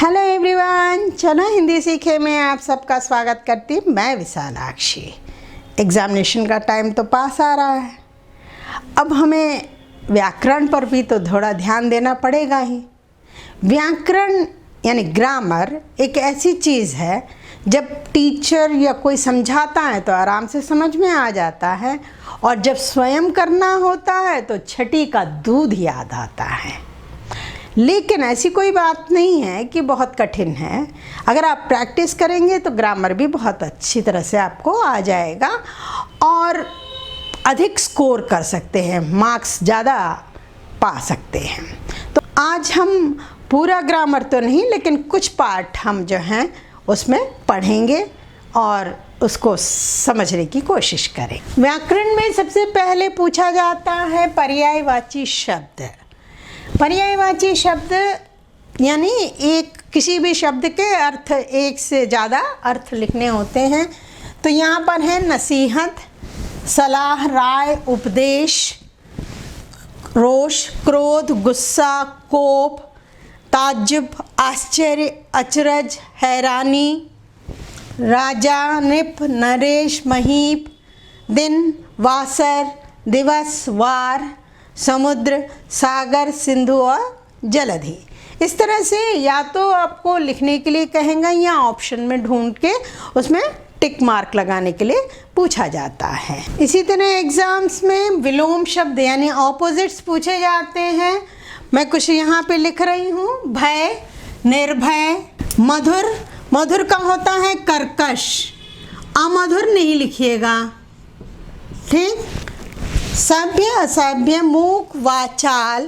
Hello everyone, चलो हिंदी सीखे में आप सबका स्वागत करती मैं विशालाक्षी। एग्ज़ामिनेशन का टाइम तो पास आ रहा है। अब हमें व्याकरण पर भी तो थोड़ा ध्यान देना पड़ेगा ही। व्याकरण यानी ग्रामर एक ऐसी चीज़ है, जब टीचर या कोई समझाता है तो आराम से समझ में आ जाता है, और जब स्वयं करना होता है तो छठी का दूध याद आता है। लेकिन ऐसी कोई बात नहीं है कि बहुत कठिन है। अगर आप प्रैक्टिस करेंगे तो ग्रामर भी बहुत अच्छी तरह से आपको आ जाएगा और अधिक स्कोर कर सकते हैं, मार्क्स ज़्यादा पा सकते हैं। तो आज हम पूरा ग्रामर तो नहीं, लेकिन कुछ पार्ट हम जो हैं उसमें पढ़ेंगे और उसको समझने की कोशिश करें। व्याकरण में सबसे पहले पूछा जाता है पर्यायवाची शब्द। पर्यायवाची शब्द यानी एक किसी भी शब्द के अर्थ एक से ज़्यादा अर्थ लिखने होते हैं। तो यहाँ पर है नसीहत, सलाह, राय, उपदेश, रोष, क्रोध, गुस्सा, कोप, ताज्जुब, आश्चर्य, अचरज, हैरानी, राजा, नृप, नरेश, महीप, दिन, वासर, दिवस, वार, समुद्र, सागर, सिंधु और जलधि। इस तरह से या तो आपको लिखने के लिए कहेंगे या ऑप्शन में ढूंढ के उसमें टिक मार्क लगाने के लिए पूछा जाता है। इसी तरह एग्जाम्स में विलोम शब्द यानी ऑपोजिट्स पूछे जाते हैं। मैं कुछ यहाँ पे लिख रही हूँ। भय, निर्भय, मधुर। मधुर का होता है कर्कश, अमधुर नहीं लिखिएगा, ठीक। सभ्य, असभ्य, मूक, वाचाल,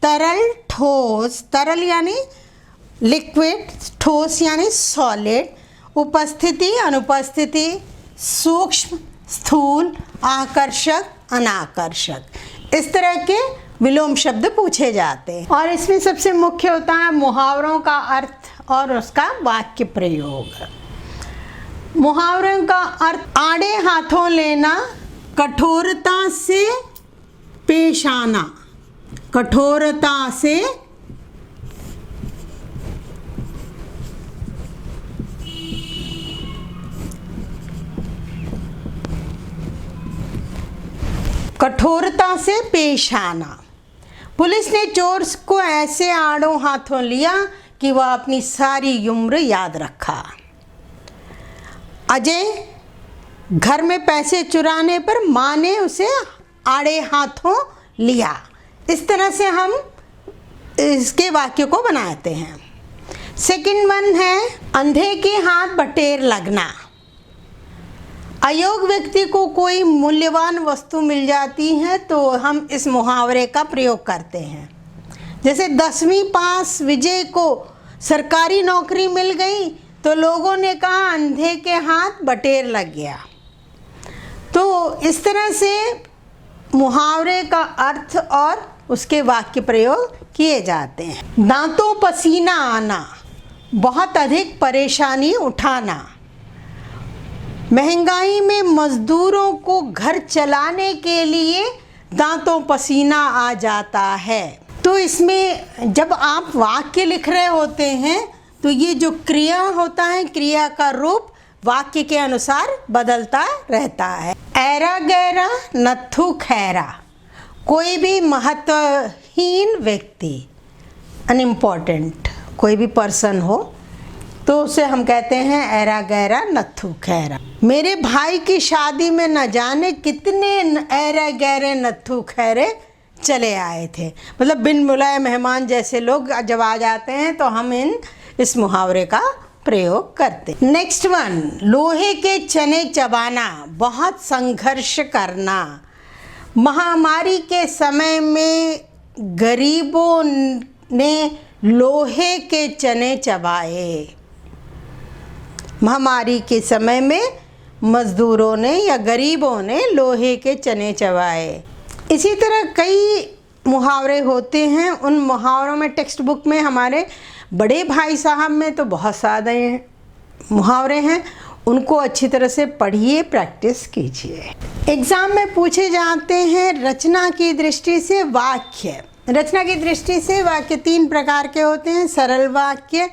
तरल, ठोस। तरल यानी लिक्विड, ठोस यानी सॉलिड, उपस्थिति, अनुपस्थिति, सूक्ष्म, स्थूल, आकर्षक, अनाकर्षक। इस तरह के विलोम शब्द पूछे जाते हैं। और इसमें सबसे मुख्य होता है मुहावरों का अर्थ और उसका वाक्य प्रयोग। मुहावरों का अर्थ आड़े हाथों लेना, कठोरता से पेश आना। कठोरता से कठोरता से पेश आना। पुलिस ने चोर को ऐसे आड़ों हाथों लिया कि वह अपनी सारी उम्र याद रखा। अजय घर में पैसे चुराने पर माँ ने उसे आड़े हाथों लिया। इस तरह से हम इसके वाक्य को बनाते हैं। सेकंड वन है अंधे के हाथ बटेर लगना। अयोग्य व्यक्ति को कोई मूल्यवान वस्तु मिल जाती है तो हम इस मुहावरे का प्रयोग करते हैं। जैसे 10वीं पास विजय को सरकारी नौकरी मिल गई तो लोगों ने कहा अंधे के हाथ बटेर लग गया। तो इस तरह से मुहावरे का अर्थ और उसके वाक्य प्रयोग किए जाते हैं। दांतों पसीना आना, बहुत अधिक परेशानी उठाना। महंगाई में मजदूरों को घर चलाने के लिए दांतों पसीना आ जाता है। तो इसमें जब आप वाक्य लिख रहे होते हैं तो ये जो क्रिया होता है, क्रिया का रूप वाक्य के अनुसार बदलता रहता है। ऐरा गैरा, नत्थु खैरा। कोई भी महत्वहीन व्यक्ति, अनइम्पॉर्टेंट कोई भी पर्सन हो तो उसे हम कहते हैं ऐरा गैरा, नत्थु खैरा। मेरे भाई की शादी में न जाने कितने ऐरा गैरे नत्थु खैरे चले आए थे। मतलब बिन बुलाए मेहमान जैसे लोग जब आ जाते हैं तो हम इस मुहावरे का प्रयोग करते। नेक्स्ट वन, लोहे के चने चबाना, बहुत संघर्ष करना। महामारी के समय में गरीबों ने लोहे के चने चबाए। महामारी के समय में मजदूरों ने या गरीबों ने लोहे के चने चबाए। इसी तरह कई मुहावरे होते हैं। उन मुहावरों में टेक्स्ट बुक में हमारे बड़े भाई साहब में तो बहुत सारे मुहावरे हैं, उनको अच्छी तरह से पढ़िए, प्रैक्टिस कीजिए। एग्ज़ाम में पूछे जाते हैं रचना की दृष्टि से वाक्य। रचना की दृष्टि से वाक्य 3 प्रकार के होते हैं। सरल वाक्य,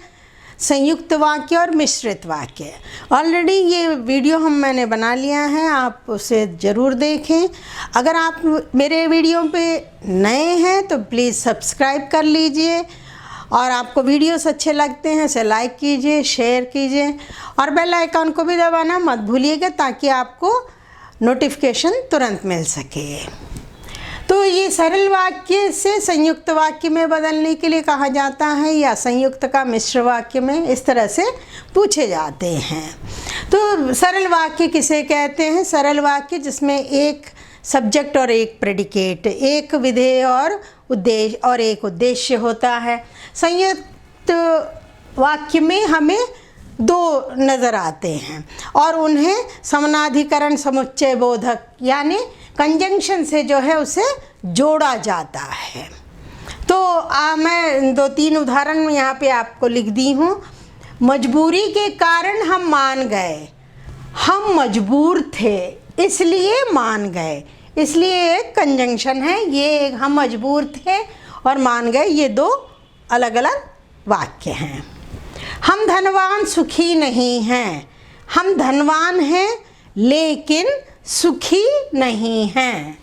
संयुक्त वाक्य और मिश्रित वाक्य। ऑलरेडी ये वीडियो मैंने बना लिया है, आप उसे ज़रूर देखें। अगर आप मेरे वीडियो पे नए हैं तो प्लीज़ सब्सक्राइब कर लीजिए, और आपको वीडियोस अच्छे लगते हैं इसे लाइक कीजिए, शेयर कीजिए, और बेल आइकन को भी दबाना मत भूलिएगा ताकि आपको नोटिफिकेशन तुरंत मिल सके। तो ये सरल वाक्य से संयुक्त वाक्य में बदलने के लिए कहा जाता है, या संयुक्त का मिश्र वाक्य में इस तरह से पूछे जाते हैं। तो सरल वाक्य किसे कहते हैं? सरल वाक्य जिसमें एक सब्जेक्ट और एक प्रेडिकेट, एक विधेय और उद्देश्य और एक उद्देश्य होता है। संयुक्त वाक्य में हमें दो नज़र आते हैं और उन्हें समानाधिकरण समुच्चय बोधक यानी कंजंक्शन से जो है उसे जोड़ा जाता है। तो मैं 2-3 उदाहरण यहाँ पे आपको लिख दी हूँ। मजबूरी के कारण हम मान गए, हम मजबूर थे इसलिए मान गए, इसलिए एक कंजंक्शन है। ये हम मजबूर थे और मान गए, ये दो अलग अलग वाक्य हैं। हम धनवान सुखी नहीं हैं, हम धनवान हैं लेकिन सुखी नहीं हैं।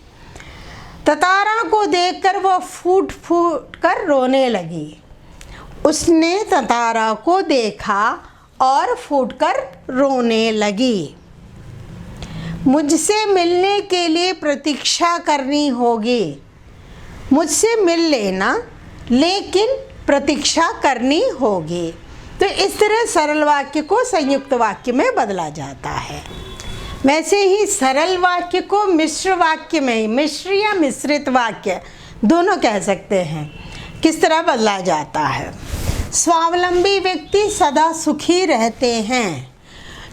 ततारा को देखकर वह फूट फूट कर रोने लगी। उसने ततारा को देखा और फूटकर रोने लगी। मुझसे मिलने के लिए प्रतीक्षा करनी होगी। मुझसे मिल लेना लेकिन प्रतीक्षा करनी होगी। तो इस तरह सरल वाक्य को संयुक्त वाक्य में बदला जाता है। वैसे ही सरल वाक्य को मिश्र वाक्य में, मिश्र या मिश्रित वाक्य दोनों कह सकते हैं। किस तरह बदला जाता है? स्वावलंबी व्यक्ति सदा सुखी रहते हैं।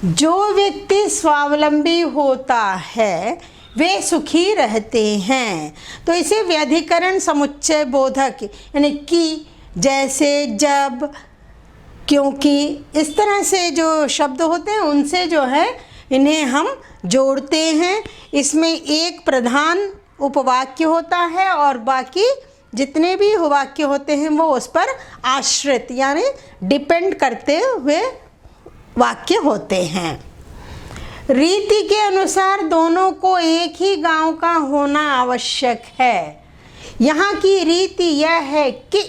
जो व्यक्ति स्वावलंबी होता है वे सुखी रहते हैं। तो इसे व्यधिकरण समुच्चय बोधक यानी कि, जैसे, जब, क्योंकि इस तरह से जो शब्द होते हैं उनसे जो है इन्हें हम जोड़ते हैं। इसमें एक प्रधान उपवाक्य होता है और बाकी जितने भी वाक्य होते हैं वो उस पर आश्रित यानी डिपेंड करते हुए वाक्य होते हैं। रीति के अनुसार दोनों को एक ही गांव का होना आवश्यक है। यहाँ की रीति यह है कि,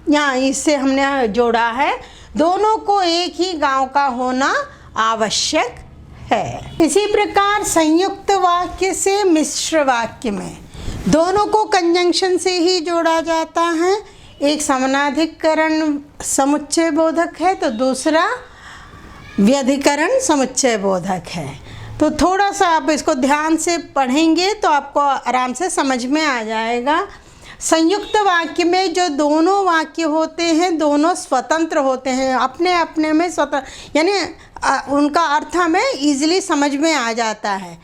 यहाँ इससे हमने जोड़ा है, दोनों को एक ही गांव का होना आवश्यक है। इसी प्रकार संयुक्त वाक्य से मिश्र वाक्य में दोनों को कंजंक्शन से ही जोड़ा जाता है। एक समानाधिकरण समुच्चय बोधक है तो दूसरा व्यधिकरण समुच्चय बोधक है। तो थोड़ा सा आप इसको ध्यान से पढ़ेंगे तो आपको आराम से समझ में आ जाएगा। संयुक्त वाक्य में जो दोनों वाक्य होते हैं दोनों स्वतंत्र होते हैं, अपने अपने में स्वतंत्र, यानी उनका अर्थ हमें ईजिली समझ में आ जाता है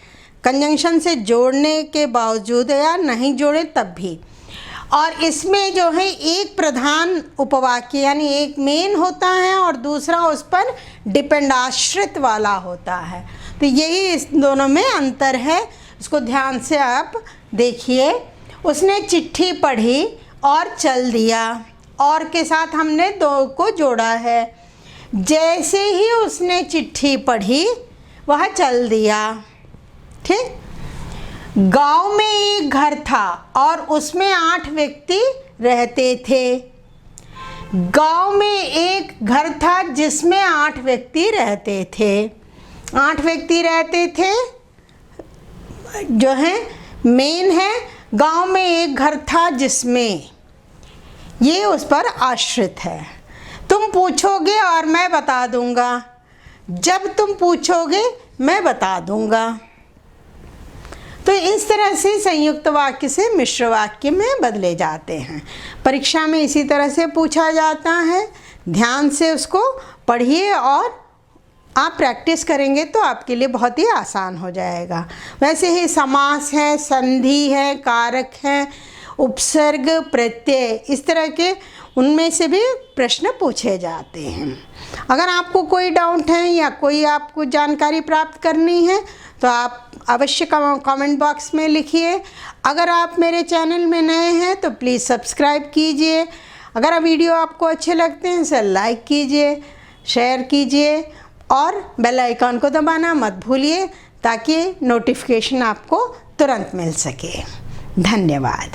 कंजंक्शन से जोड़ने के बावजूद या नहीं जोड़े तब भी। और इसमें जो है एक प्रधान उपवाक्य यानी एक मेन होता है और दूसरा उस पर डिपेंड आश्रित वाला होता है। तो यही इस दोनों में अंतर है, इसको ध्यान से आप देखिए। उसने चिट्ठी पढ़ी और चल दिया, और के साथ हमने दो को जोड़ा है। जैसे ही उसने चिट्ठी पढ़ी वह चल दिया। ठीक। गांव में एक घर था और उसमें 8 व्यक्ति रहते थे। गांव में एक घर था जिसमें 8 व्यक्ति रहते थे। 8 व्यक्ति रहते थे जो है मेन है। गांव में एक घर था जिसमें, ये उस पर आश्रित है। तुम पूछोगे और मैं बता दूंगा। जब तुम पूछोगे मैं बता दूंगा। तो इस तरह से संयुक्त वाक्य से मिश्र वाक्य में बदले जाते हैं। परीक्षा में इसी तरह से पूछा जाता है। ध्यान से उसको पढ़िए और आप प्रैक्टिस करेंगे तो आपके लिए बहुत ही आसान हो जाएगा। वैसे ही समास है, संधि है, कारक है, उपसर्ग, प्रत्यय, इस तरह के उनमें से भी प्रश्न पूछे जाते हैं। अगर आपको कोई डाउट है या कोई आपको जानकारी प्राप्त करनी है तो आप अवश्य कमेंट बॉक्स में लिखिए। अगर आप मेरे चैनल में नए हैं तो प्लीज़ सब्सक्राइब कीजिए। अगर वीडियो आपको अच्छे लगते हैं इसे लाइक कीजिए। शेयर कीजिए और बेल आइकन को दबाना मत भूलिए ताकि नोटिफिकेशन आपको तुरंत मिल सके। धन्यवाद।